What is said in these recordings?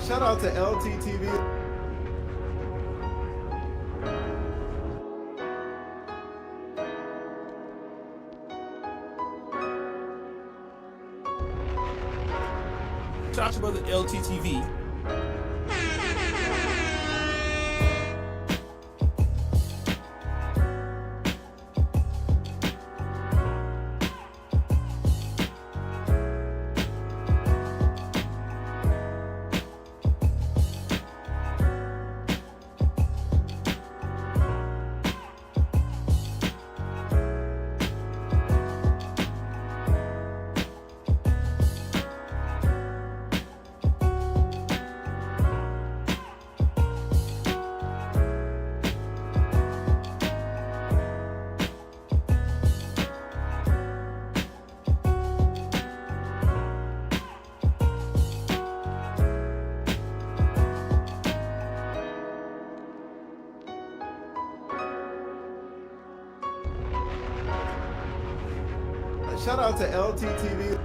Shout out to LTTV. Shout out to brother LTTV. Shout out to LTTV.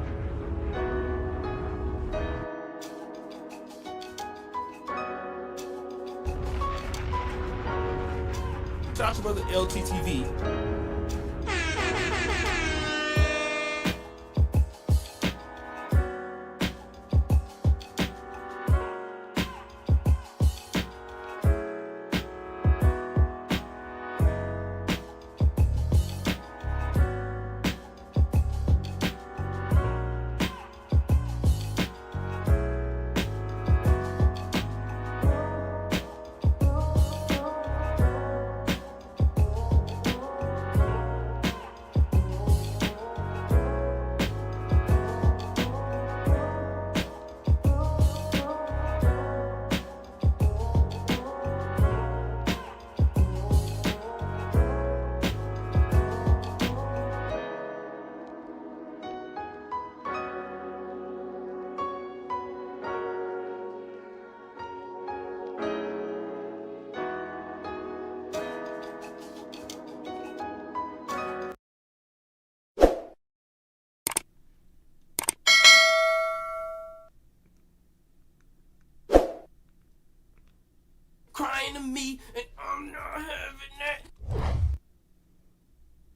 Shout out to brother LTTV. Crying to me, and I'm not having that.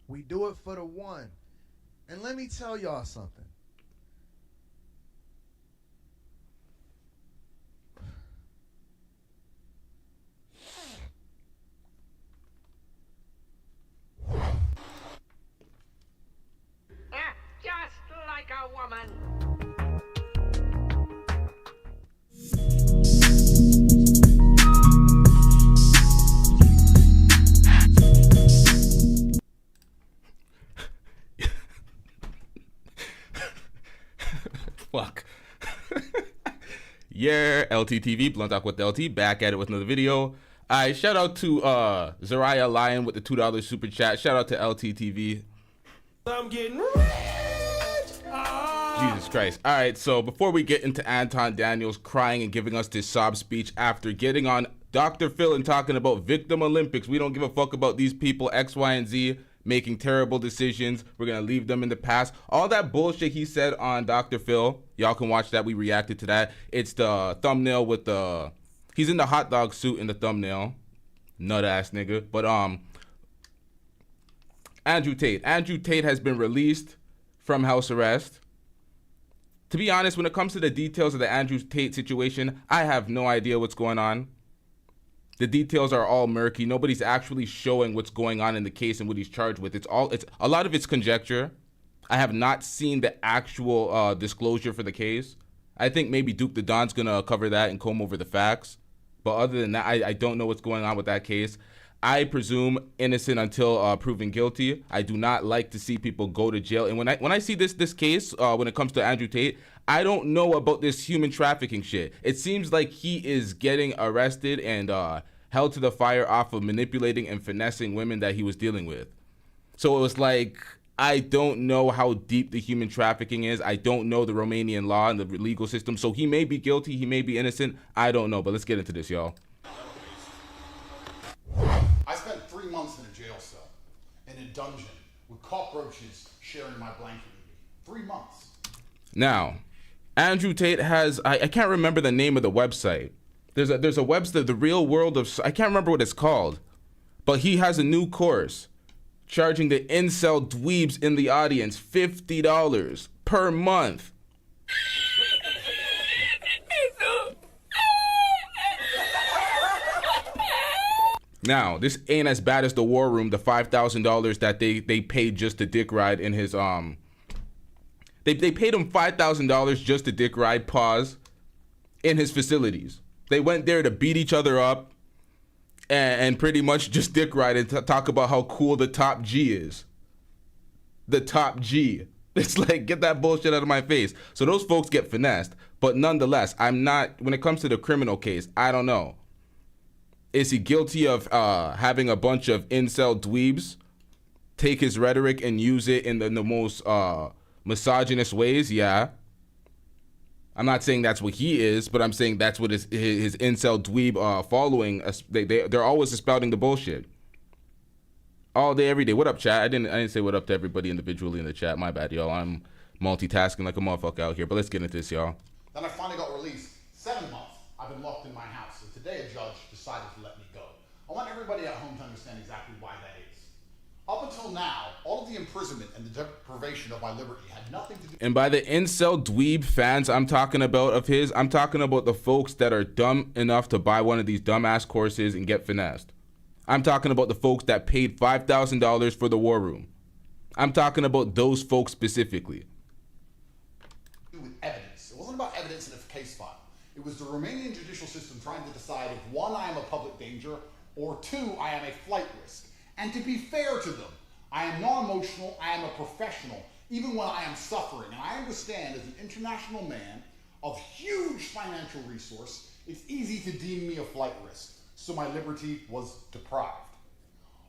We do it for the one. And let me tell y'all something. Just like a woman. Fuck. Yeah, LTTV, Blunt Talk with LT, back at it with another video. Shout out to Zariah Lion with the $2 super chat. Shout out to LTTV. I'm getting rich. Jesus Christ. All right, so before we get into Anton Daniels crying and giving us this sob speech after getting on Dr. Phil and talking about victim Olympics, we don't give a fuck about these people, X, Y, and Z, making terrible decisions. We're going to leave them in the past. All that bullshit he said on Dr. Phil, y'all can watch that. We reacted to that. It's the thumbnail with the, he's in the hot dog suit in the thumbnail. Nut ass nigga. But Andrew Tate. Andrew Tate has been released from house arrest. To be honest, when it comes to the details of the Andrew Tate situation, I have no idea what's going on. The details are all murky. Nobody's actually showing what's going on in the case and what he's charged with. It's a lot of it's conjecture. I have not seen the actual disclosure for the case. I think maybe Duke the Don's gonna cover that and comb over the facts. But other than that, I don't know what's going on with that case. I presume innocent until proven guilty. I do not like to see people go to jail. And when I see this case, when it comes to Andrew Tate, I don't know about this human trafficking shit. It seems like he is getting arrested and held to the fire off of manipulating and finessing women that he was dealing with. So it was like, I don't know how deep the human trafficking is. I don't know the Romanian law and the legal system. So he may be guilty, he may be innocent. I don't know, but let's get into this, y'all. I spent 3 months in a jail cell, in a dungeon, with cockroaches sharing my blanket with me. 3 months. Now, Andrew Tate has, I can't remember the name of the website. There's a website, The Real World of, I can't remember what it's called, but he has a new course charging the incel dweebs in the audience $50 per month. Now, this ain't as bad as the War Room, the $5,000 that they paid just to dick ride in his, they paid him $5,000 just to dick ride, pause, in his facilities. They went there to beat each other up and pretty much just dick ride and talk about how cool the top G is. The top G. It's like, get that bullshit out of my face. So those folks get finessed. But nonetheless, I'm not, when it comes to the criminal case, I don't know. Is he guilty of having a bunch of incel dweebs take his rhetoric and use it in the most misogynist ways? Yeah. I'm not saying that's what he is, but I'm saying that's what his incel dweeb following. They're always spouting the bullshit all day, every day. What up, chat? I didn't say what up to everybody individually in the chat. My bad, y'all. I'm multitasking like a motherfucker out here. But let's get into this, y'all. Then I finally got released. 7 months I've been locked in my house, and today a judge decided to let me go. I want everybody at home to understand exactly why that is. Up until now, all of the imprisonment and the deprivation of my liberty had nothing to do. And by the incel dweeb fans I'm talking about of his, I'm talking about the folks that are dumb enough to buy one of these dumbass courses and get finessed. I'm talking about the folks that paid $5,000 for the War Room. I'm talking about those folks specifically. With evidence. It wasn't about evidence in a case file. It was the Romanian judicial system trying to decide if 1, I am a public danger, or 2, I am a flight risk. And to be fair to them, I am non-emotional, I am a professional, even when I am suffering. And I understand as an international man of huge financial resource, it's easy to deem me a flight risk. So my liberty was deprived.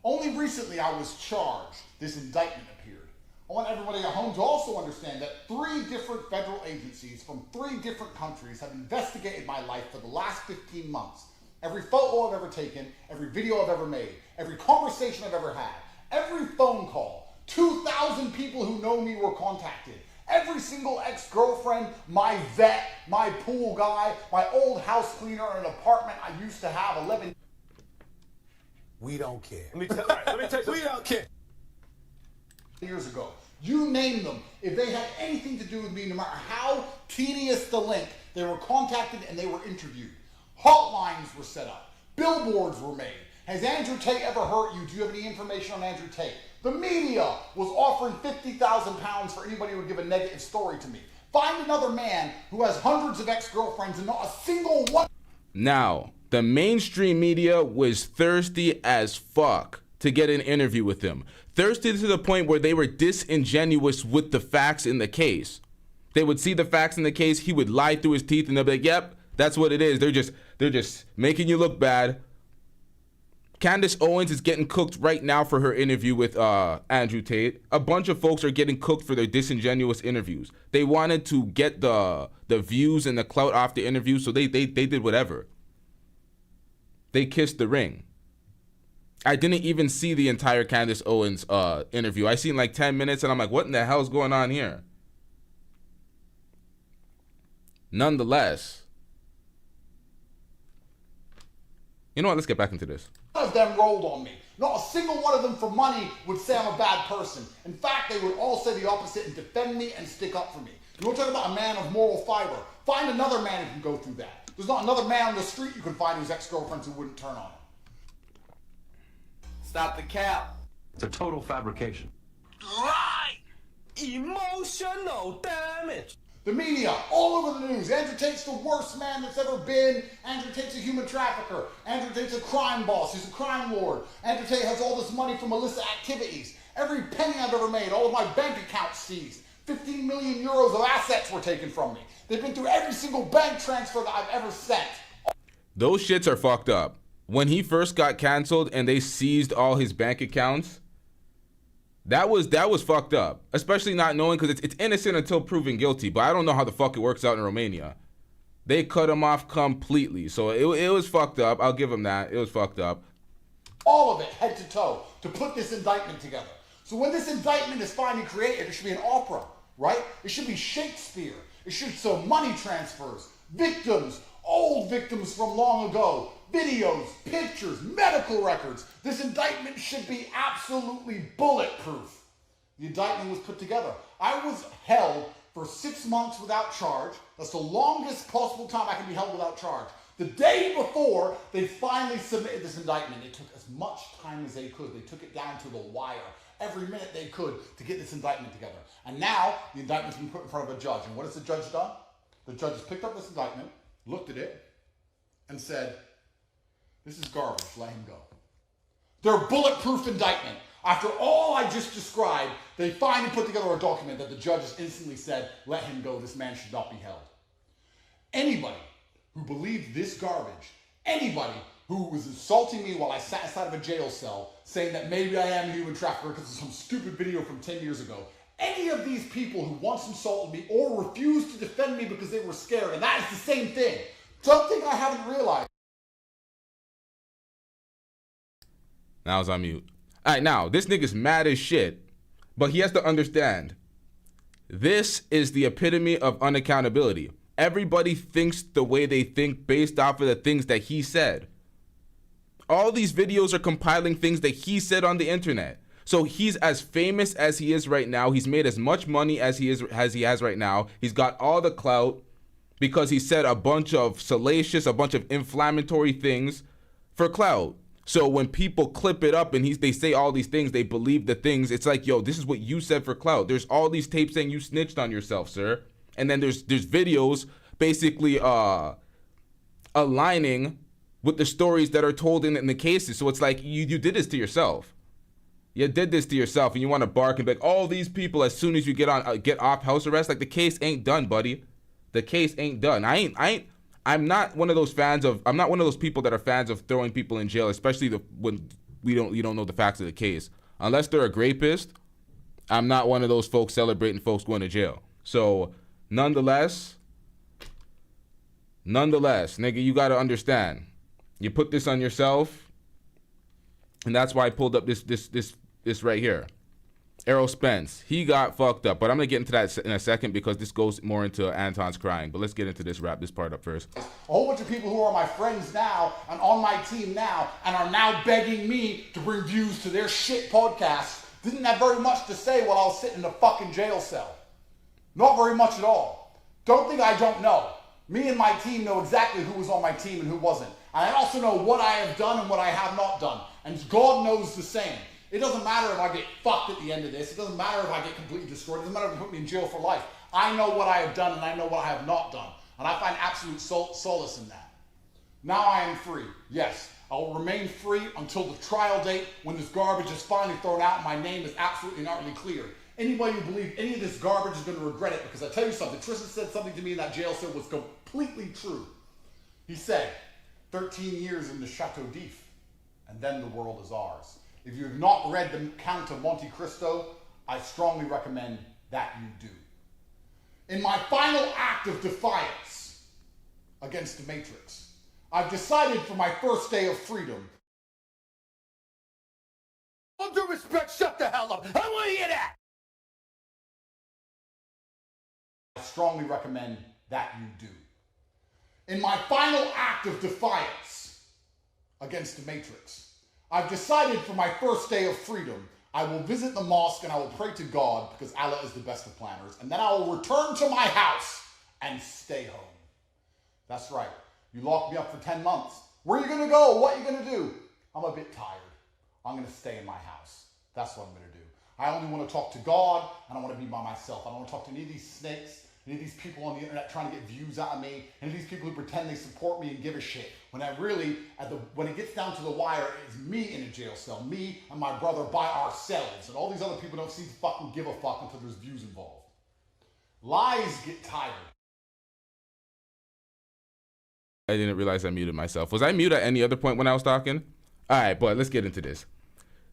Only recently I was charged. This indictment appeared. I want everybody at home to also understand that 3 different federal agencies from 3 different countries have investigated my life for the last 15 months. Every photo I've ever taken, every video I've ever made, every conversation I've ever had, every phone call, 2,000 people who know me were contacted. Every single ex-girlfriend, my vet, my pool guy, my old house cleaner in an apartment I used to have 11. We don't care. Let me tell you, we don't care. Years ago. You name them. If they had anything to do with me, no matter how tedious the link, they were contacted and they were interviewed. Hotlines were set up. Billboards were made. Has Andrew Tate ever hurt you? Do you have any information on Andrew Tate? The media was offering £50,000 for anybody who would give a negative story to me. Find another man who has hundreds of ex-girlfriends and not a single one. Now, the mainstream media was thirsty as fuck to get an interview with him. Thirsty to the point where they were disingenuous with the facts in the case. They would see the facts in the case, he would lie through his teeth, and they'll be like, yep, that's what it is. They're just making you look bad. Candace Owens is getting cooked right now for her interview with Andrew Tate. A bunch of folks are getting cooked for their disingenuous interviews. They wanted to get the views and the clout off the interview, so they did whatever. They kissed the ring. I didn't even see the entire Candace Owens interview. I seen like 10 minutes and I'm like, what in the hell is going on here? Nonetheless, you know what? Let's get back into this. None of them rolled on me. Not a single one of them for money would say I'm a bad person. In fact, they would all say the opposite and defend me and stick up for me. You want to talk about a man of moral fiber? Find another man who can go through that. There's not another man on the street you can find whose ex-girlfriends who wouldn't turn on him. Stop the cap. It's a total fabrication. Right! Emotional damage. The media, all over the news. Andrew Tate's the worst man that's ever been. Andrew Tate's a human trafficker. Andrew Tate's a crime boss. He's a crime lord. Andrew Tate has all this money from illicit activities. Every penny I've ever made, all of my bank accounts seized. 15 million euros of assets were taken from me. They've been through every single bank transfer that I've ever sent. Those shits are fucked up. When he first got canceled and they seized all his bank accounts, that was fucked up. Especially not knowing, because it's innocent until proven guilty. But I don't know how the fuck it works out in Romania. They cut him off completely. So it was fucked up. I'll give him that. It was fucked up. All of it, head to toe, to put this indictment together. So when this indictment is finally created, it should be an opera, right? It should be Shakespeare. It should show money transfers, victims, old victims from long ago, videos, pictures, medical records. This indictment should be absolutely bulletproof. The indictment was put together. I was held for 6 months without charge. That's the longest possible time I can be held without charge. The day before they finally submitted this indictment, it took as much time as they could. They took it down to the wire, every minute they could, to get this indictment together. And now the indictment's been put in front of a judge. And what has the judge done? The judge has picked up this indictment, looked at it, and said, this is garbage, let him go. Their bulletproof indictment. After all I just described, they finally put together a document that the judge has instantly said, let him go, this man should not be held. Anybody who believed this garbage, anybody who was insulting me while I sat inside of a jail cell, saying that maybe I am a human trafficker because of some stupid video from 10 years ago, any of these people who once insulted me or refused to defend me because they were scared, and that is the same thing. Don't think I haven't realized. Now I was on mute. All right, now, this nigga's mad as shit, but he has to understand, this is the epitome of unaccountability. Everybody thinks the way they think based off of the things that he said. All these videos are compiling things that he said on the internet. So he's as famous as he is right now. He's made as much money as he has right now. He's got all the clout because he said a bunch of salacious, a bunch of inflammatory things for clout. So when people clip it up and they say all these things, they believe the things. It's like, yo, this is what you said for clout. There's all these tapes saying you snitched on yourself, sir. And then there's videos basically aligning with the stories that are told in the cases. So it's like you did this to yourself. You did this to yourself, and you want to bark and be like, all these people, as soon as you get off house arrest, like the case ain't done, buddy. The case ain't done. I'm not one of those people that are fans of throwing people in jail, especially when you don't know the facts of the case. Unless they're a rapist, I'm not one of those folks celebrating folks going to jail. So nonetheless, nigga, you got to understand. You put this on yourself, and that's why I pulled up this right here. Errol Spence, he got fucked up, but I'm gonna get into that in a second because this goes more into Anton's crying. But let's get into this, wrap this part up first. A whole bunch of people who are my friends now and on my team now and are now begging me to bring views to their shit podcast didn't have very much to say while I was sitting in a fucking jail cell. Not very much at all. Don't think I don't know. Me and my team know exactly who was on my team and who wasn't. And I also know what I have done and what I have not done. And God knows the same. It doesn't matter if I get fucked at the end of this. It doesn't matter if I get completely destroyed. It doesn't matter if they put me in jail for life. I know what I have done and I know what I have not done. And I find absolute solace in that. Now I am free. Yes, I will remain free until the trial date when this garbage is finally thrown out and my name is absolutely and utterly clear. Anybody who believes any of this garbage is going to regret it, because I tell you something, Tristan said something to me in that jail cell was completely true. He said, 13 years in the Chateau d'If, and then the world is ours. If you have not read The Count of Monte Cristo, I strongly recommend that you do. In my final act of defiance against the Matrix, I've decided for my first day of freedom. All due respect, shut the hell up. I want to hear that. I strongly recommend that you do. In my final act of defiance against the Matrix, I've decided for my first day of freedom, I will visit the mosque and I will pray to God because Allah is the best of planners. And then I will return to my house and stay home. That's right. You locked me up for 10 months. Where are you going to go? What are you going to do? I'm a bit tired. I'm going to stay in my house. That's what I'm going to do. I only want to talk to God and I want to be by myself. I don't want to talk to any of these snakes, any of these people on the internet trying to get views out of me, any of these people who pretend they support me and give a shit. When I really, when it gets down to the wire, it's me in a jail cell, me and my brother by ourselves. And all these other people don't seem to fucking give a fuck until there's views involved. Lies get tired. I didn't realize I muted myself. Was I muted at any other point when I was talking? All right, but let's get into this.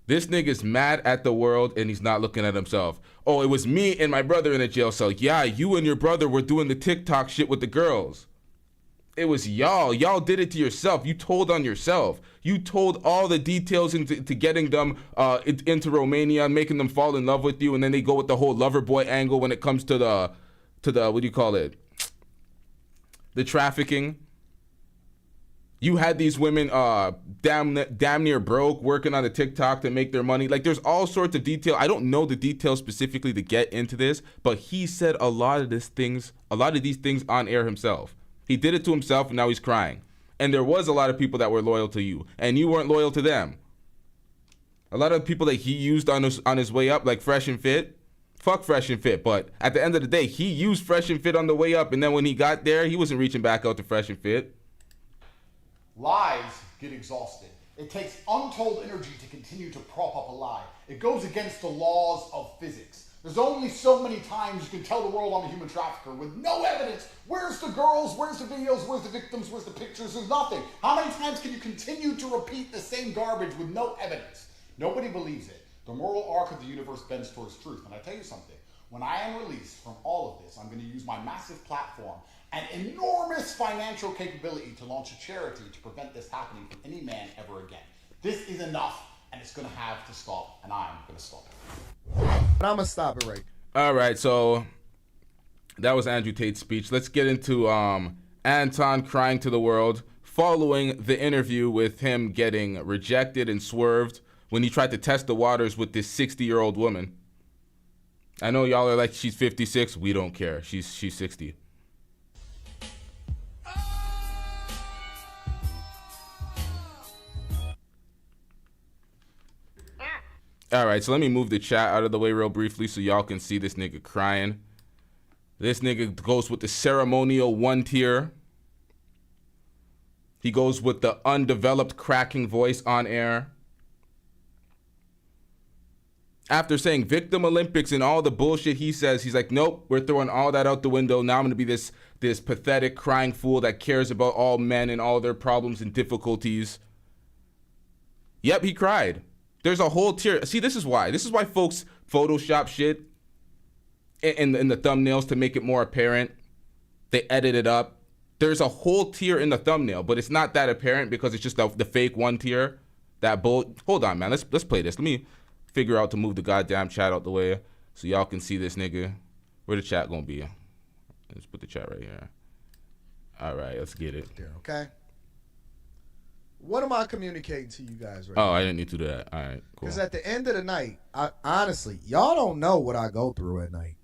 This nigga's mad at the world and he's not looking at himself. Oh, it was me and my brother in a jail cell. Yeah, you and your brother were doing the TikTok shit with the girls. It was y'all. Y'all did it to yourself. You told on yourself. You told all the details into getting them into Romania, making them fall in love with you, and then they go with the whole lover boy angle when it comes to the what do you call it? the trafficking. You had these women damn near broke working on the TikTok to make their money. Like, there's all sorts of detail. I don't know the details specifically to get into this, but he said a lot of these things on air himself. He did it to himself, and now he's crying. And there was a lot of people that were loyal to you, and you weren't loyal to them. A lot of people that he used on his way up, like Fresh and Fit, fuck Fresh and Fit. But at the end of the day, he used Fresh and Fit on the way up, and then when he got there, he wasn't reaching back out to Fresh and Fit. Lies get exhausted. It takes untold energy to continue to prop up a lie. It goes against the laws of physics. There's only so many times you can tell the world I'm a human trafficker with no evidence. Where's the girls? Where's the videos? Where's the victims? Where's the pictures? There's nothing. How many times can you continue to repeat the same garbage with no evidence? Nobody believes it. The moral arc of the universe bends towards truth. And I tell you something, when I am released from all of this, I'm going to use my massive platform and enormous financial capability to launch a charity to prevent this happening from any man ever again. This is enough, and it's going to have to stop, and I'm going to stop it. But I'm going to stop it right. All right, so that was Andrew Tate's speech. Let's get into Anton crying to the world following the interview with him getting rejected and swerved when he tried to test the waters with this 60-year-old woman. I know y'all are like, she's 56. We don't care. She's 60. All right, so let me move the chat out of the way real briefly so y'all can see this nigga crying. This nigga goes with the ceremonial 1 tier. He goes with the undeveloped cracking voice on air. After saying victim Olympics and all the bullshit he says, he's like, nope, we're throwing all that out the window. Now I'm going to be this pathetic crying fool that cares about all men and all their problems and difficulties. Yep, he cried. There's a whole tier. See, this is why folks Photoshop shit in the thumbnails to make it more apparent. They edit it up. There's a whole tier in the thumbnail, but it's not that apparent because it's just the fake 1 tier. Hold on, man. Let's play this. Let me figure out to move the goddamn chat out the way so y'all can see this nigga. Where the chat gonna be? Let's put the chat right here. All right, let's get it. There, okay. What am I communicating to you guys right now? now? I didn't need to do that. All right, cool. Because at the end of the night, honestly, y'all don't know what I go through at night.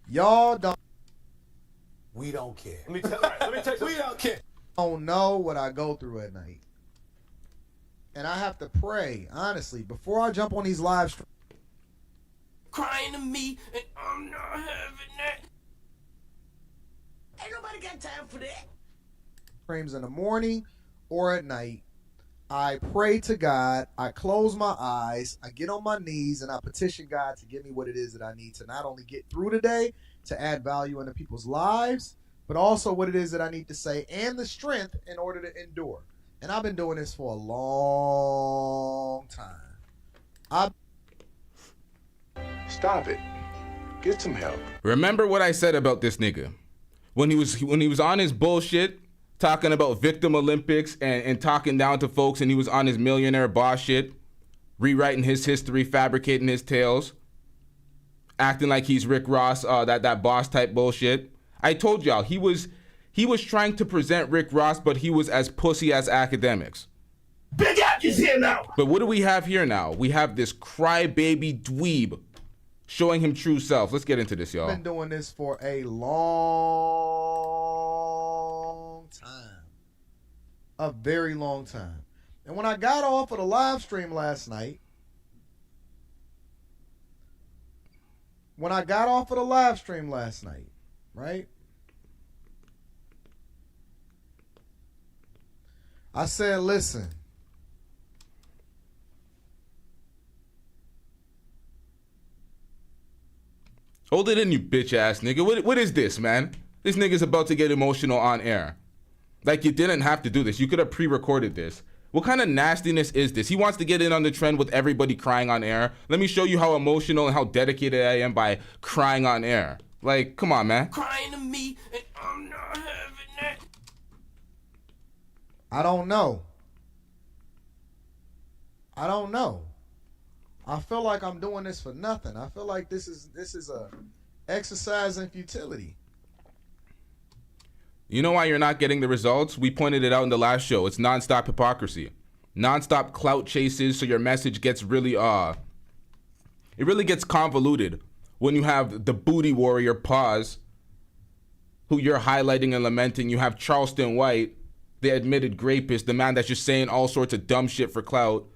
Y'all don't. We don't care. Let me tell you, we don't care. Don't know what I go through at night. And I have to pray, honestly, before I jump on these live streams. Crying to me, and I'm not having that. Ain't nobody got time for that. Streams in the morning or at night, I pray to God, I close my eyes, I get on my knees, and I petition God to give me what it is that I need to not only get through today, to add value into people's lives, but also what it is that I need to say and the strength in order to endure. And I've been doing this for a long time. Stop it. Get some help. Remember what I said about this nigga when he was on his bullshit, talking about victim Olympics and talking down to folks, and he was on his millionaire boss shit, rewriting his history, fabricating his tales, acting like he's Rick Ross, that boss type bullshit. I told y'all he was trying to present Rick Ross, but he was as pussy as academics. Big Ack is here now. But what do we have here now? We have this crybaby dweeb showing him true self. Let's get into this, y'all. I've been doing this for a long time. A very long time. And when I got off of the live stream last night, right? I said, listen. Hold it in, you bitch ass nigga. What is this, man? This nigga's about to get emotional on air. Like, you didn't have to do this. You could have pre-recorded this. What kind of nastiness is this? He wants to get in on the trend with everybody crying on air. Let me show you how emotional and how dedicated I am by crying on air. Like, come on, man. Crying to me, and I'm not having that. I don't know. I feel like I'm doing this for nothing. I feel like this is a exercise in futility. You know why you're not getting the results? We pointed it out in the last show. It's nonstop hypocrisy. Nonstop clout chases, so your message gets really, it really gets convoluted when you have the booty warrior Pause, who you're highlighting and lamenting. You have Charleston White, the admitted rapist, the man that's just saying all sorts of dumb shit for clout.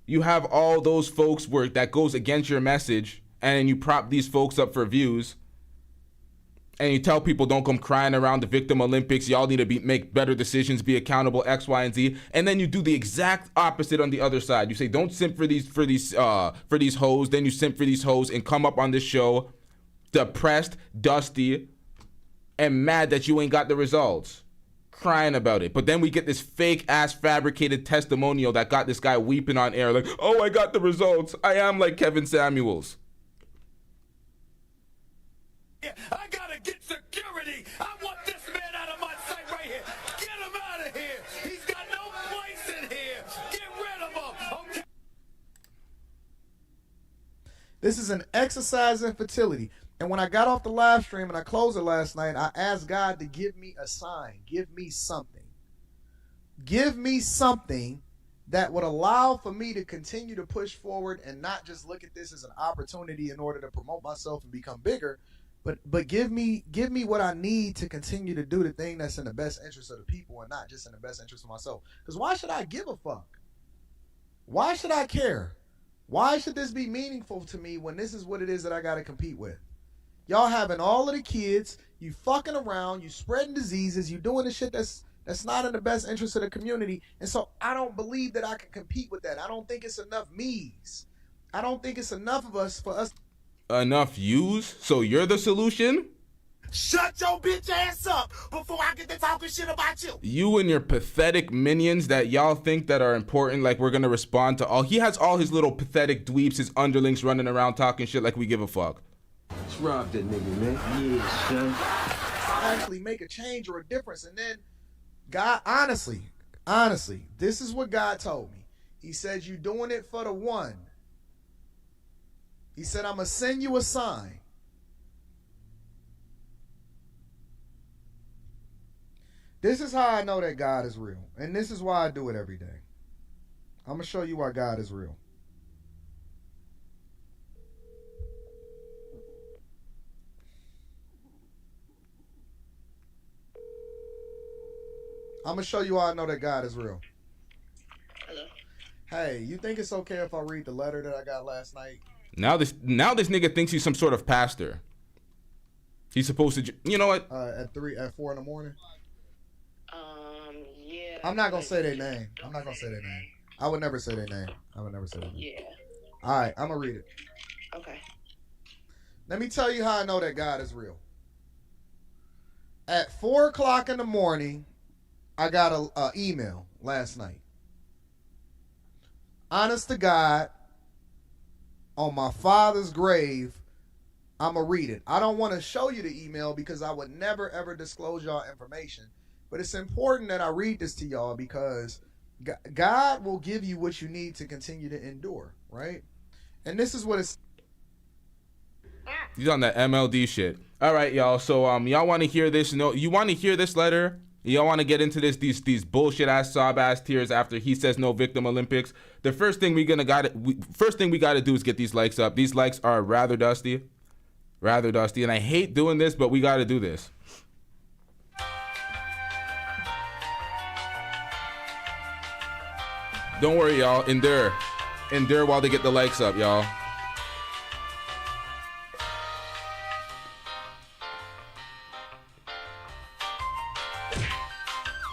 You have all those folks that goes against your message, and you prop these folks up for views. And you tell people don't come crying around the Victim Olympics. Y'all need to make better decisions, be accountable, X, Y, and Z. And then you do the exact opposite on the other side. You say don't simp for these hoes. Then you simp for these hoes and come up on this show depressed, dusty, and mad that you ain't got the results, crying about it. But then we get this fake ass fabricated testimonial that got this guy weeping on air like, oh, I got the results. I am like Kevin Samuels. Yeah, I gotta get security. I want this man out of my sight right here. Get him out of here. He's got no place in here. Get rid of him. Okay. This is an exercise in fertility. And when I got off the live stream and I closed it last night, I asked God to give me a sign. Give me something. Give me something that would allow for me to continue to push forward and not just look at this as an opportunity in order to promote myself and become bigger, but give me what I need to continue to do the thing that's in the best interest of the people and not just in the best interest of myself. Because why should I give a fuck? Why should I care? Why should this be meaningful to me when this is what it is that I got to compete with? Y'all having all of the kids, you fucking around, you spreading diseases, you doing the shit that's not in the best interest of the community. And so I don't believe that I can compete with that. I don't think it's enough me's. I don't think it's enough of us for us. Enough yous? So you're the solution? Shut your bitch ass up before I get to talking shit about you. You and your pathetic minions that y'all think that are important, like we're gonna respond to all. He has all his little pathetic dweeps, his underlings running around talking shit like we give a fuck. Let's rob that nigga, man. Yeah, son. Actually make a change or a difference. And then God, honestly, this is what God told me. He said, you doing it for the one. He said, I'm going to send you a sign. This is how I know that God is real. And this is why I do it every day. I'm going to show you why God is real. I'm going to show you why I know that God is real. Hello? Hey, you think it's okay if I read the letter that I got last night? Now this nigga thinks he's some sort of pastor. He's supposed to, you know what? At 4 in the morning? Yeah. I'm not going to say their name. I would never say their name. Yeah. All right, I'm going to read it. Okay. Let me tell you how I know that God is real. At 4 o'clock in the morning, I got a email last night. Honest to God, on my father's grave, I'm going to read it. I don't want to show you the email because I would never, ever disclose y'all information. But it's important that I read this to y'all because God will give you what you need to continue to endure, right? And this is what it's... He's on that MLD shit. All right, y'all. So y'all want to hear this? No, you want to hear this letter? Y'all want to get into these bullshit ass sob ass tears after he says no Victim Olympics? The first thing we gotta do is get these likes up. These likes are rather dusty, and I hate doing this, but we gotta do this. Don't worry, y'all. Endure while they get the likes up, y'all.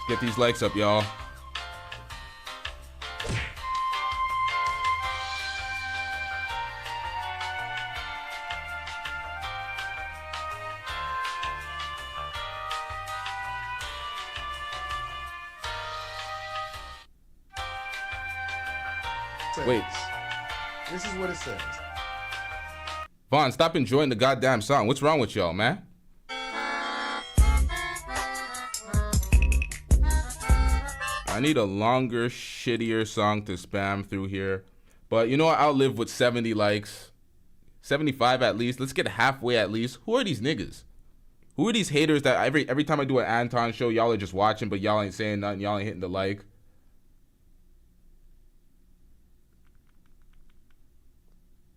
Get these likes up, y'all. Wait. This is what it says. Vaughn, stop enjoying the goddamn song. What's wrong with y'all, man? I need a longer, shittier song to spam through here. But you know what? I'll live with 70 likes. 75 at least. Let's get halfway at least. Who are these niggas? Who are these haters that every time I do an Anton show, y'all are just watching, but y'all ain't saying nothing. Y'all ain't hitting the like.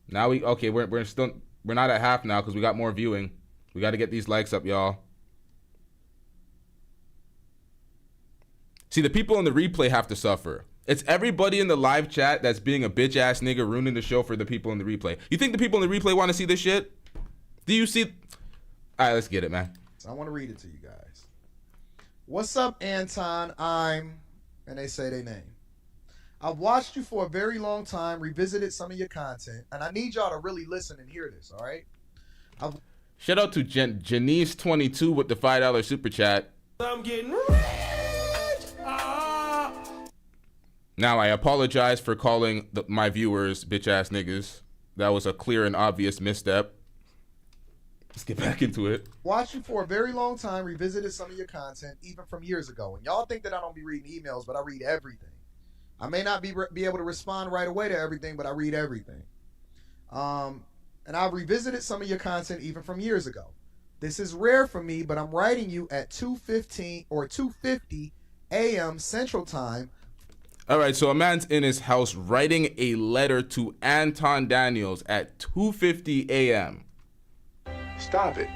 Now we're not at half now because we got more viewing. We got to get these likes up, y'all. See, the people in the replay have to suffer. It's everybody in the live chat that's being a bitch ass nigga ruining the show for the people in the replay. You think the people in the replay want to see this shit? Do you see? All right, let's get it, man. I want to read it to you guys. What's up, Anton? And they say their name. I've watched you for a very long time, revisited some of your content, and I need y'all to really listen and hear this, all right? Shout out to Janice22 with the $5 super chat. I'm getting rich. Now, I apologize for calling my viewers bitch ass niggas. That was a clear and obvious misstep. Let's get back into it. Watched you for a very long time, revisited some of your content, even from years ago. And y'all think that I don't be reading emails, but I read everything. I may not be able to respond right away to everything, but I read everything. And I've revisited some of your content even from years ago. This is rare for me, but I'm writing you at 2:15 or 2:50 a.m. Central Time. All right, so a man's in his house writing a letter to Anton Daniels at 2:50 a.m. Stop it.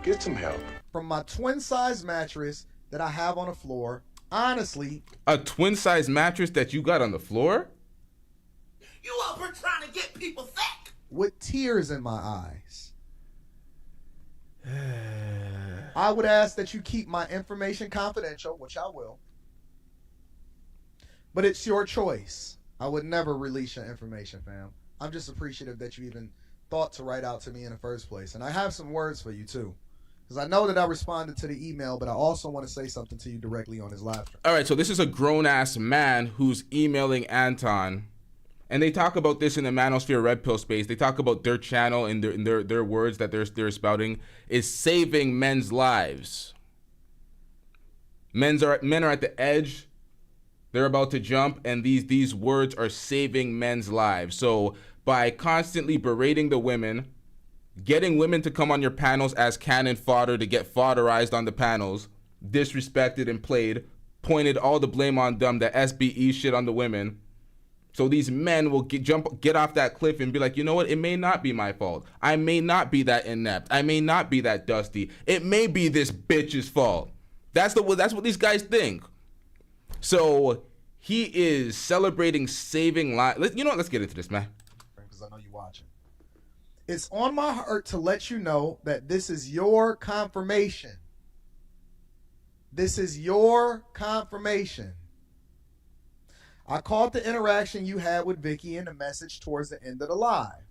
Get some help. From my twin-size mattress that I have on the floor. Honestly. A twin-size mattress that you got on the floor? You up here trying to get people sick? With tears in my eyes. I would ask that you keep my information confidential, which I will. But it's your choice. I would never release your information, fam. I'm just appreciative that you even thought to write out to me in the first place. And I have some words for you, too. Because I know that I responded to the email, but I also want to say something to you directly on his live stream. All right, so this is a grown-ass man who's emailing Anton. And they talk about this in the Manosphere Red Pill space. They talk about their channel and their words that they're spouting is saving men's lives. Men are at the edge. They're about to jump, and these words are saving men's lives. So by constantly berating the women, getting women to come on your panels as cannon fodder to get fodderized on the panels, disrespected and played, pointed all the blame on them, the SBE shit on the women. So these men will get off that cliff and be like, you know what? It may not be my fault. I may not be that inept. I may not be that dusty. It may be this bitch's fault. That's what these guys think. So he is celebrating saving lives. You know what? Let's get into this, man. Because I know you're watching. It's on my heart to let you know that this is your confirmation. This is your confirmation. I caught the interaction you had with Vicky in the message towards the end of the live.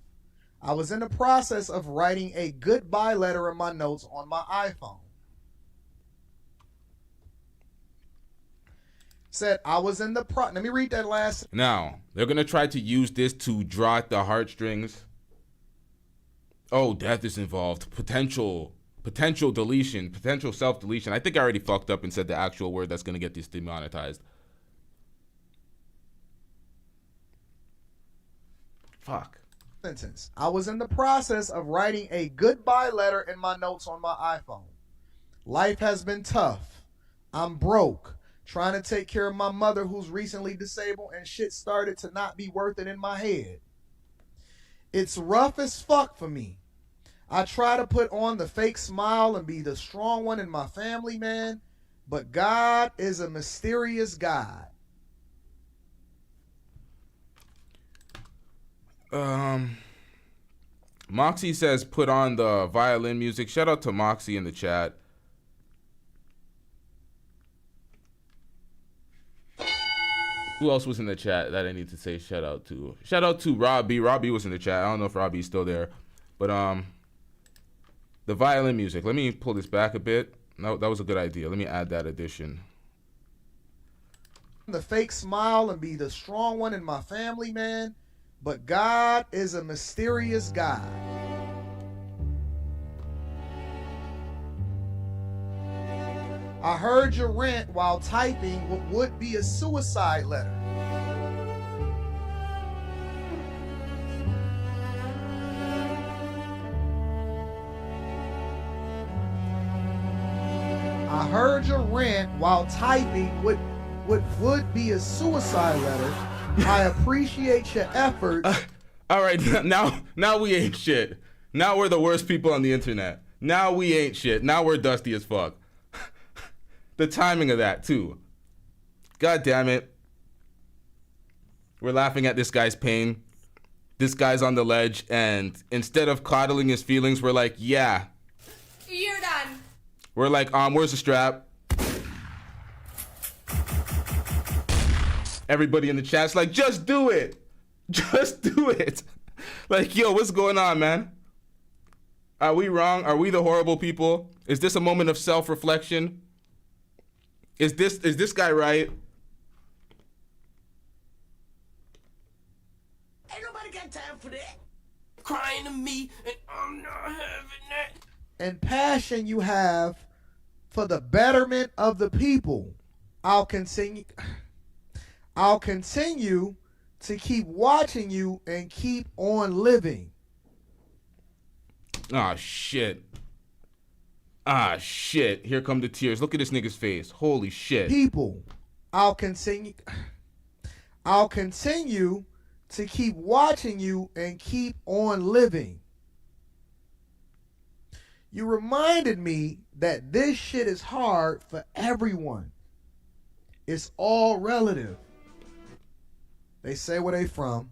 I was in the process of writing a goodbye letter in my notes on my iPhone. Said I was in the let me read that last. Now, they're going to try to use this to draw at the heartstrings. Oh, death is involved. Potential deletion, potential self-deletion. I think I already fucked up and said the actual word that's going to get this demonetized. Fuck. Sentence. I was in the process of writing a goodbye letter in my notes on my iPhone. Life has been tough. I'm broke. Trying to take care of my mother who's recently disabled, and shit started to not be worth it in my head. It's rough as fuck for me. I try to put on the fake smile and be the strong one in my family, man. But God is a mysterious God. Moxie says put on the violin music. Shout out to Moxie in the chat. Who else was in the chat that I need to say shout out to? Shout out to Robbie. Robbie was in the chat. I don't know if Robbie's still there. But the violin music. Let me pull this back a bit. No, that was a good idea. Let me add that addition. The fake smile and be the strong one in my family, man. But God is a mysterious God. I heard your rant while typing what would be a suicide letter. heard your rant while typing what would be a suicide letter. I appreciate your efforts. All right, now we ain't shit. Now we're the worst people on the internet. Now we ain't shit. Now we're dusty as fuck. The timing of that too. God damn it. We're laughing at this guy's pain. This guy's on the ledge, and instead of coddling his feelings, we're like, yeah. You're done. We're like, where's the strap? Everybody in the chat's like, just do it. Just do it. Like, yo, what's going on, man? Are we wrong? Are we the horrible people? Is this a moment of self-reflection? Is this guy right? Ain't nobody got time for that. Crying to me, and I'm not having that. And passion you have for the betterment of the people. I'll continue to keep watching you and keep on living. Ah, shit. Ah, shit. Here come the tears. Look at this nigga's face. Holy shit. People, I'll continue to keep watching you and keep on living. You reminded me that this shit is hard for everyone. It's all relative. They say where they from.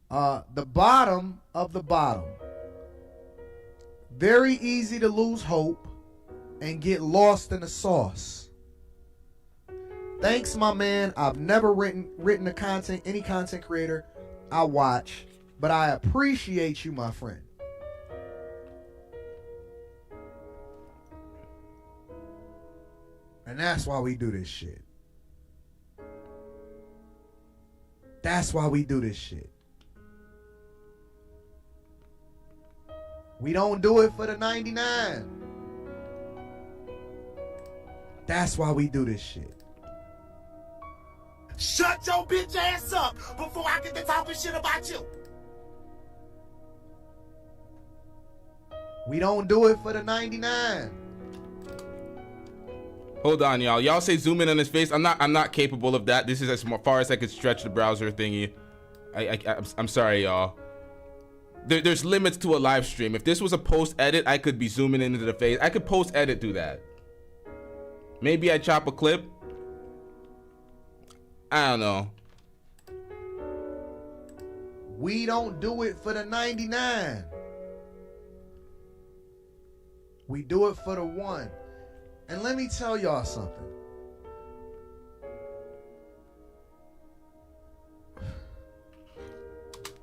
The bottom of the bottom. Very easy to lose hope and get lost in the sauce. Thanks, my man. I've never written any content creator I watch, but I appreciate you, my friend. And that's why we do this shit. That's why we do this shit. We don't do it for the 99. That's why we do this shit. Shut your bitch ass up before I get to talking shit about you. We don't do it for the 99. Hold on, y'all. Y'all say zoom in on his face. I'm not capable of that. This is as far as I could stretch the browser thingy. I'm sorry, y'all. There's limits to a live stream. If this was a post edit, I could be zooming into the face. I could post edit do that. Maybe I chop a clip. I don't know. We don't do it for the 99. We do it for the 1. And let me tell y'all something.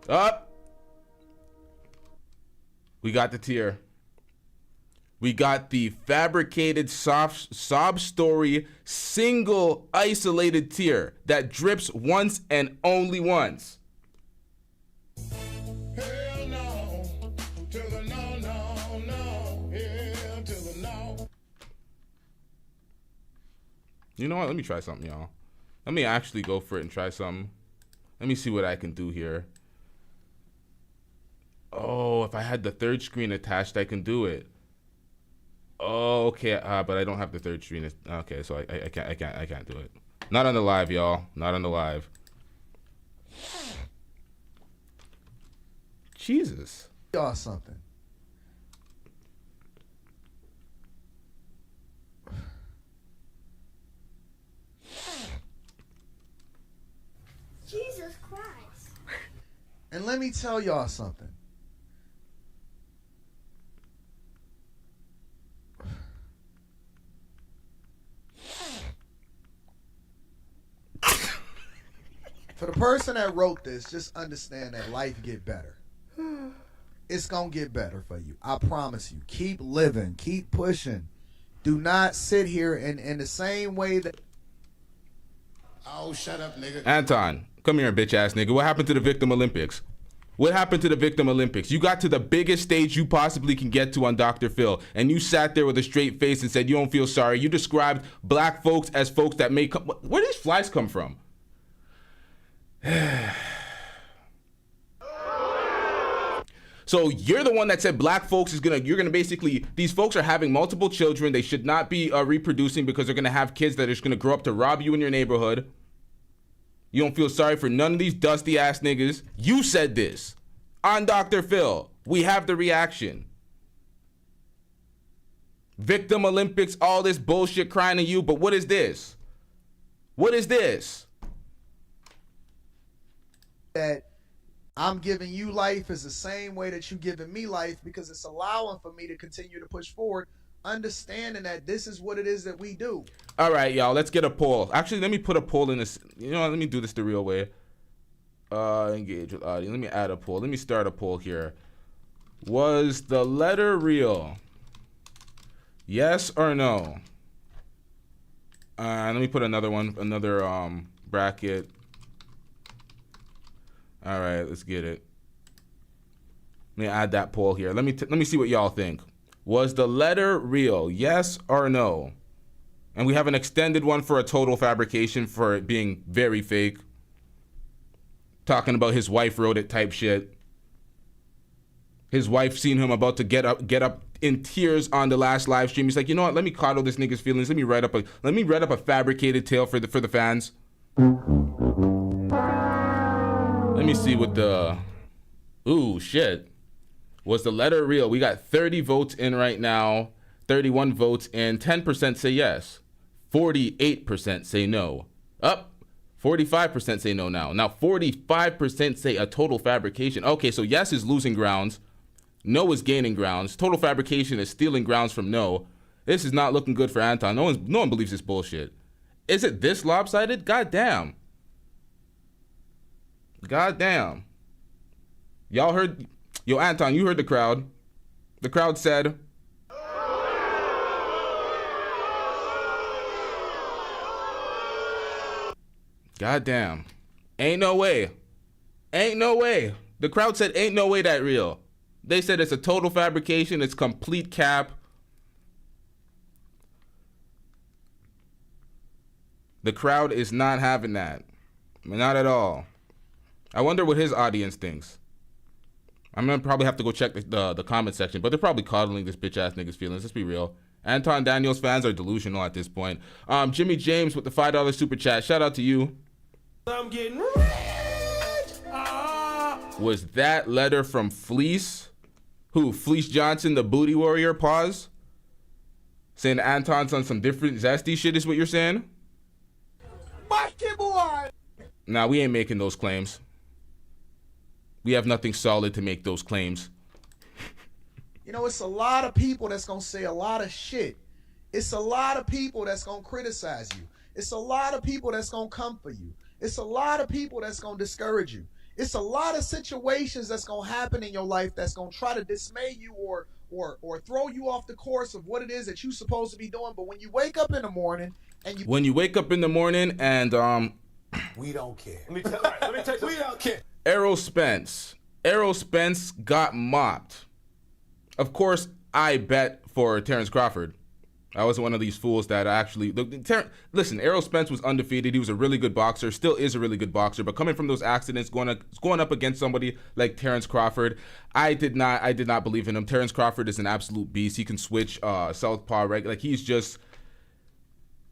Up. We got the tear. We got the fabricated sob story, single isolated tear that drips once and only once. Hell no, to the no, no, no, hell to the no. You know what? Let me try something, y'all. Let me actually go for it and try something. Let me see what I can do here. Oh, if I had the third screen attached, I can do it. Oh, okay, but I don't have the third screen. Okay, so I can't do it. Not on the live, y'all. Not on the live. Jesus. Y'all something. Jesus Christ. And let me tell y'all something. For the person that wrote this, just understand that life get better. It's gonna get better for you. I promise you. Keep living. Keep pushing. Do not sit here in the same way that... Oh, shut up, nigga. Anton, come here, bitch ass nigga. What happened to the Victim Olympics? What happened to the Victim Olympics? You got to the biggest stage you possibly can get to on Dr. Phil, and you sat there with a straight face and said you don't feel sorry. You described black folks as folks that may come... Where do these flies come from? So you're the one that said black folks you're gonna basically, these folks are having multiple children. They should not be reproducing because they're gonna have kids that are just gonna grow up to rob you in your neighborhood. You don't feel sorry for none of these dusty ass niggas. You said this on Dr. Phil. We have the reaction. Victim Olympics, all this bullshit crying to you, but what is this? What is this? That I'm giving you life is the same way that you giving me life, because it's allowing for me to continue to push forward, understanding that this is what it is that we do. All right, y'all, let's get a poll. Actually, let me put a poll in this. You know what, let me do this the real way. Engage with audience. Let me add a poll. Let me start a poll here. Was the letter real? Yes or no? Let me put another bracket. All right, let's get it. Let me add that poll here. Let me see what y'all think. Was the letter real? Yes or no? And we have an extended one for a total fabrication for it being very fake. Talking about his wife wrote it type shit. His wife seen him about to get up in tears on the last live stream. He's like, you know what? Let me coddle this nigga's feelings. Let me write up a fabricated tale for the fans. Let me see what the... Ooh, shit. Was the letter real? We got 30 votes in right now. 31 votes in. 10% say yes. 48% say no. Up. 45% say no now. Now 45% say a total fabrication. Okay, so yes is losing grounds. No is gaining grounds. Total fabrication is stealing grounds from no. This is not looking good for Anton. No one believes this bullshit. Is it this lopsided? God damn. God damn. Y'all heard... Yo, Anton, you heard the crowd. The crowd said... God damn. Ain't no way. Ain't no way. The crowd said ain't no way that real. They said it's a total fabrication. It's complete cap. The crowd is not having that. Not at all. I wonder what his audience thinks. I'm gonna probably have to go check the comment section, but they're probably coddling this bitch ass nigga's feelings. Let's be real. Anton Daniels fans are delusional at this point. Jimmy James with the $5 super chat. Shout out to you. I'm getting rich. Was that letter from Fleece? Who? Fleece Johnson, the booty warrior? Pause. Saying Anton's on some different zesty shit is what you're saying? Nah, we ain't making those claims. We have nothing solid to make those claims. You know, it's a lot of people that's going to say a lot of shit. It's a lot of people that's going to criticize you. It's a lot of people that's going to come for you. It's a lot of people that's going to discourage you. It's a lot of situations that's going to happen in your life that's going to try to dismay you or throw you off the course of what it is that you're supposed to be doing. But when you wake up in the morning and you... When you wake up in the morning and... We don't care. Let me tell you, we don't care. Errol Spence. Errol Spence got mopped. Of course, I bet for Terrence Crawford. I wasn't one of these fools that actually... Listen, Errol Spence was undefeated. He was a really good boxer, still is a really good boxer. But coming from those accidents, going up against somebody like Terrence Crawford, I did not believe in him. Terrence Crawford is an absolute beast. He can switch southpaw, right? Like, he's just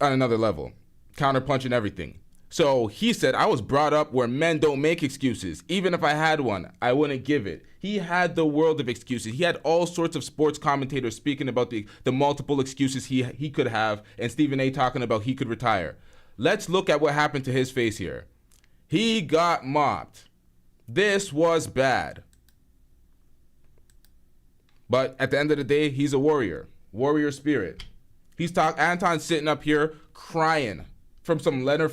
on another level. Counterpunch and everything. So he said, I was brought up where men don't make excuses. Even if I had one, I wouldn't give it. He had the world of excuses. He had all sorts of sports commentators speaking about the multiple excuses he could have, and Stephen A. talking about he could retire. Let's look at what happened to his face here. He got mopped. This was bad. But at the end of the day, he's a warrior. Warrior spirit. Anton's sitting up here crying from some letter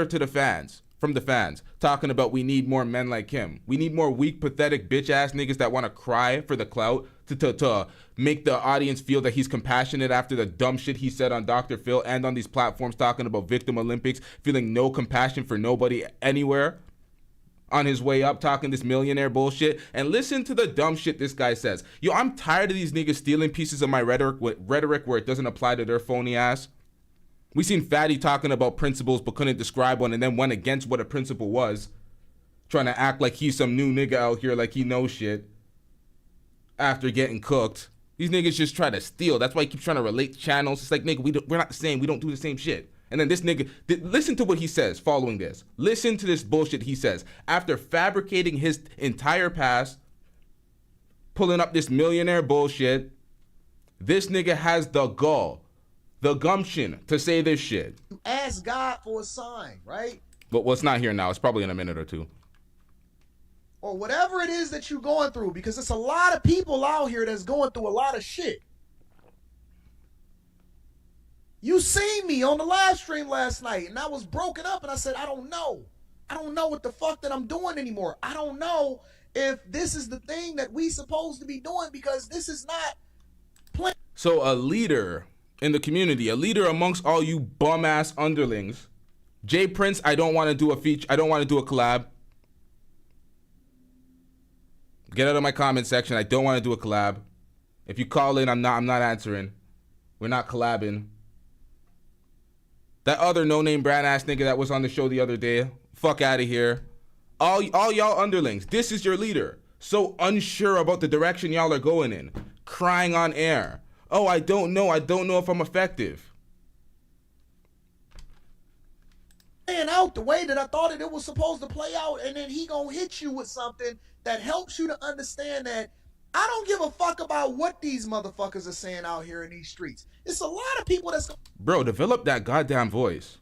to the fans, from the fans, talking about we need more men like him. We need more weak, pathetic, bitch-ass niggas that want to cry for the clout to make the audience feel that he's compassionate after the dumb shit he said on Dr. Phil and on these platforms talking about Victim Olympics, feeling no compassion for nobody anywhere. On his way up, talking this millionaire bullshit. And listen to the dumb shit this guy says. Yo, I'm tired of these niggas stealing pieces of my rhetoric where it doesn't apply to their phony ass. We seen Fatty talking about principles but couldn't describe one and then went against what a principle was. Trying to act like he's some new nigga out here like he knows shit. after getting cooked. These niggas just try to steal. That's why he keeps trying to relate channels. It's like, nigga, we're not the same. We don't do the same shit. And then this nigga, listen to what he says following this. Listen to this bullshit he says. After fabricating his entire past, pulling up this millionaire bullshit, this nigga has the gall, the gumption to say this shit. You ask God for a sign, right? But well, it's not here now. It's probably in a minute or two. Or whatever it is that you're going through, because it's a lot of people out here that's going through a lot of shit. You seen me on the live stream last night, and I was broken up, and I said, I don't know. I don't know what the fuck that I'm doing anymore. I don't know if this is the thing that we supposed to be doing, because this is not playing. So a leader in the community, a leader amongst all you bum-ass underlings, Jay Prince, I don't want to do a feature. I don't want to do a collab. Get out of my comment section. I don't want to do a collab. If you call in, I'm not answering. We're not collabing. That other no-name brand ass nigga that was on the show the other day, fuck out of here. All y'all underlings, this is your leader. So unsure about the direction y'all are going in. Crying on air. Oh, I don't know if I'm effective. Playing out the way that I thought it was supposed to play out, and then he gonna hit you with something that helps you to understand that I don't give a fuck about what these motherfuckers are saying out here in these streets. It's a lot of people that's... Bro, develop that goddamn voice.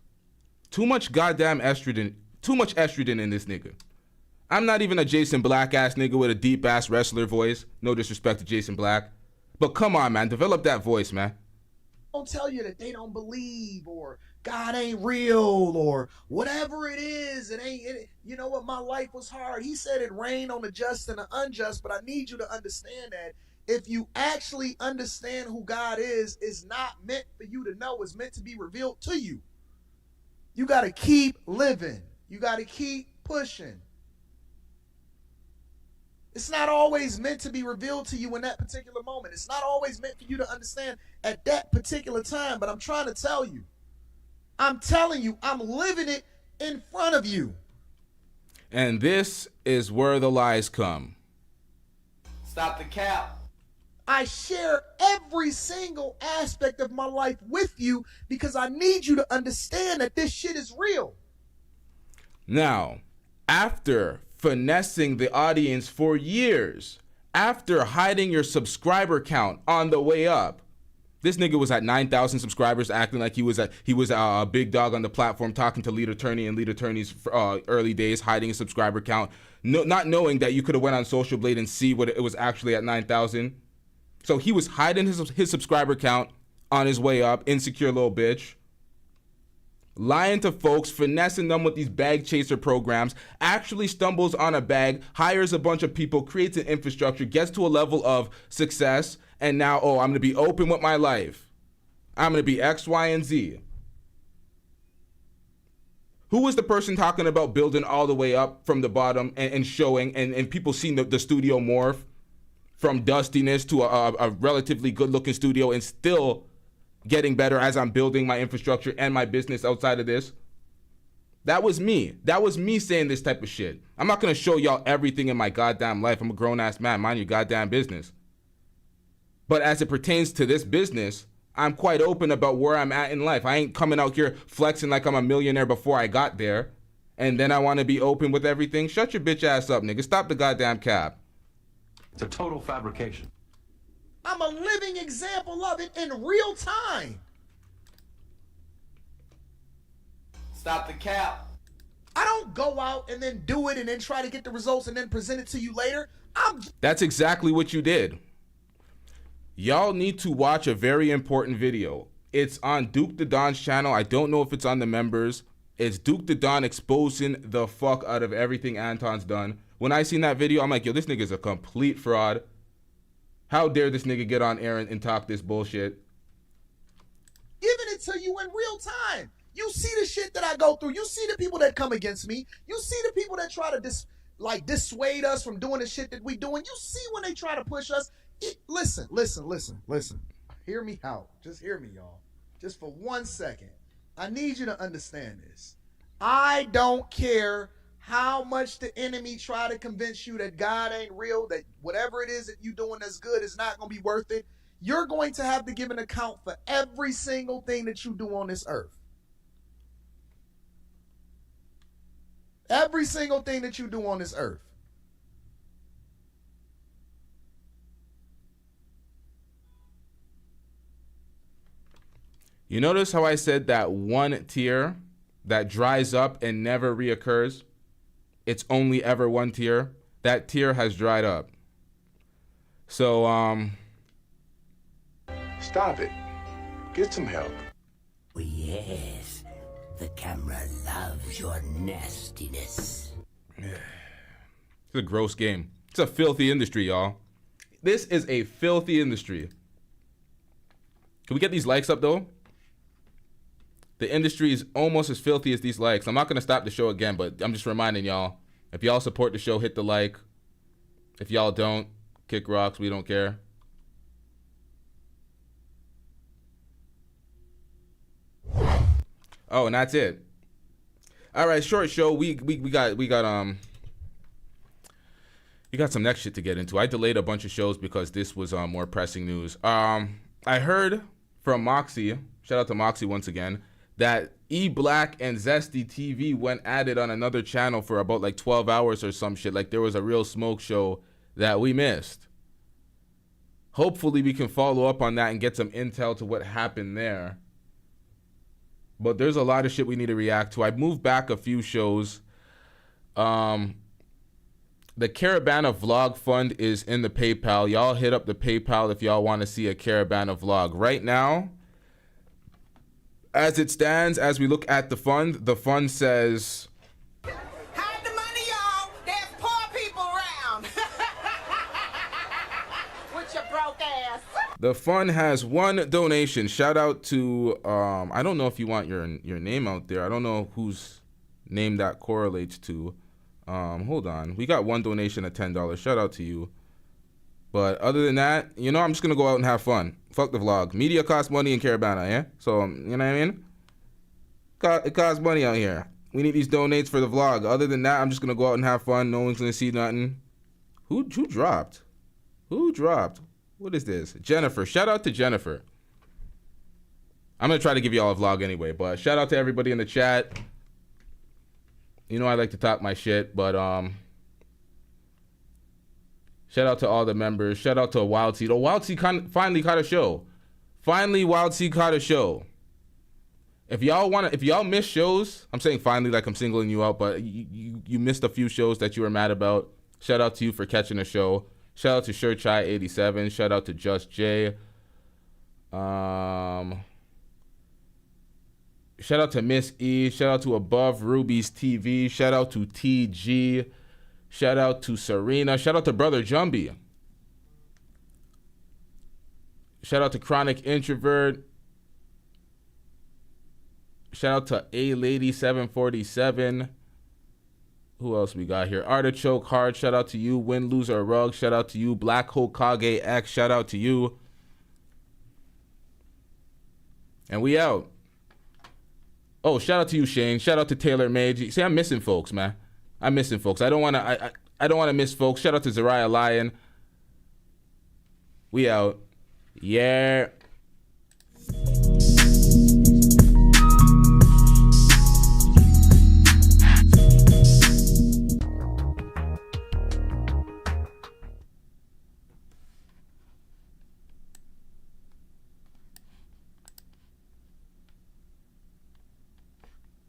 Too much goddamn estrogen. Too much estrogen in this nigga. I'm not even a Jason Black ass nigga with a deep ass wrestler voice. No disrespect to Jason Black. But come on, man. Develop that voice, man. Don't tell you that they don't believe, or God ain't real, or whatever it is. You know what? My life was hard. He said it rained on the just and the unjust, but I need you to understand that if you actually understand who God is, it's not meant for you to know. It's meant to be revealed to you. You got to keep living. You got to keep pushing. It's not always meant to be revealed to you in that particular moment. It's not always meant for you to understand at that particular time, but I'm trying to tell you. I'm telling you, I'm living it in front of you. And this is where the lies come. Stop the cap. I share every single aspect of my life with you because I need you to understand that this shit is real. Now, after finessing the audience for years, after hiding your subscriber count on the way up, this nigga was at 9,000 subscribers, acting like he was a big dog on the platform, talking to lead attorney and lead attorney's early days, hiding his subscriber count, not knowing that you could have went on Social Blade and see what it was actually at 9,000. So he was hiding his subscriber count on his way up, insecure little bitch. Lying to folks, finessing them with these bag chaser programs, actually stumbles on a bag, hires a bunch of people, creates an infrastructure, gets to a level of success, and now, I'm going to be open with my life. I'm going to be X, Y, and Z. Who was the person talking about building all the way up from the bottom and showing, and people seeing the studio morph from dustiness to a relatively good-looking studio and still getting better as I'm building my infrastructure and my business outside of this? That was me. That was me saying this type of shit. I'm not going to show y'all everything in my goddamn life. I'm a grown-ass man. Mind your goddamn business. But as it pertains to this business, I'm quite open about where I'm at in life. I ain't coming out here flexing like I'm a millionaire before I got there. And then I want to be open with everything. Shut your bitch ass up, nigga. Stop the goddamn cap. It's a total fabrication. I'm a living example of it in real time. Stop the cap. I don't go out and then do it and then try to get the results and then present it to you later. That's exactly what you did. Y'all need to watch a very important video. It's on Duke the Don's channel. I don't know if it's on the members. It's Duke the Don exposing the fuck out of everything Anton's done. When I seen that video, I'm like, yo, this nigga's a complete fraud. How dare this nigga get on air and talk this bullshit? Giving it to you in real time. You see the shit that I go through. You see the people that come against me. You see the people that try to dissuade us from doing the shit that we doing. You see when they try to push us. Listen. Hear me out. Just hear me, y'all. Just for 1 second. I need you to understand this. I don't care how much the enemy try to convince you that God ain't real, that whatever it is that you doing that's good is not going to be worth it, you're going to have to give an account for every single thing that you do on this earth. Every single thing that you do on this earth. You notice how I said that one tear that dries up and never reoccurs? It's only ever one tear. That tear has dried up. So, Stop it. Get some help. Oh, yes. The camera loves your nastiness. it's a gross game. It's a filthy industry, y'all. This is a filthy industry. Can we get these likes up, though? The industry is almost as filthy as these likes. I'm not going to stop the show again, but I'm just reminding y'all, if y'all support the show, hit the like. If y'all don't, kick rocks. We don't care. Oh, and that's it. All right, short show. We got some next shit to get into. I delayed a bunch of shows because this was more pressing news. I heard from Moxie, shout out to Moxie once again, that E-Black and Zesty TV went at it on another channel for about like 12 hours or some shit. Like there was a real smoke show that we missed. Hopefully we can follow up on that and get some intel to what happened there. But there's a lot of shit we need to react to. I moved back a few shows. The Caravana Vlog Fund is in the PayPal. Y'all hit up the PayPal if y'all want to see a Caravana vlog. Right now, as it stands, as we look at the fund says... Hide the money, y'all. There's poor people around. With your broke ass. The fund has one donation. Shout out to, I don't know if you want your name out there. I don't know whose name that correlates to. Hold on. We got one donation at $10. Shout out to you. But other than that, you know, I'm just going to go out and have fun. Fuck the vlog. Media costs money in Caravana, yeah? So, you know what I mean? It costs money out here. We need these donates for the vlog. Other than that, I'm just going to go out and have fun. No one's going to see nothing. Who dropped? Who dropped? What is this? Jennifer. Shout out to Jennifer. I'm going to try to give you all a vlog anyway, but shout out to everybody in the chat. You know I like to talk my shit, but shout out to all the members. Shout out to Wild Seed. Oh, Wild Seed finally caught a show. Finally, Wild Seed caught a show. If y'all miss shows, I'm saying finally like I'm singling you out, but you missed a few shows that you were mad about. Shout out to you for catching a show. Shout out to SureChai87. Shout out to Just J. Shout out to Miss E. Shout out to Above Ruby's TV. Shout out to TG. Shout out to Serena. Shout out to Brother Jumby. Shout out to Chronic Introvert. Shout out to A-Lady747. Who else we got here? Artichoke Hard. Shout out to you. Win, Lose, or Rug. Shout out to you. Black Hokage X. Shout out to you. And we out. Oh, shout out to you, Shane. Shout out to Taylor Made. See, I'm missing folks, man. I'm missing folks. I don't want to miss folks. Shout out to Zariah Lion. We out. Yeah.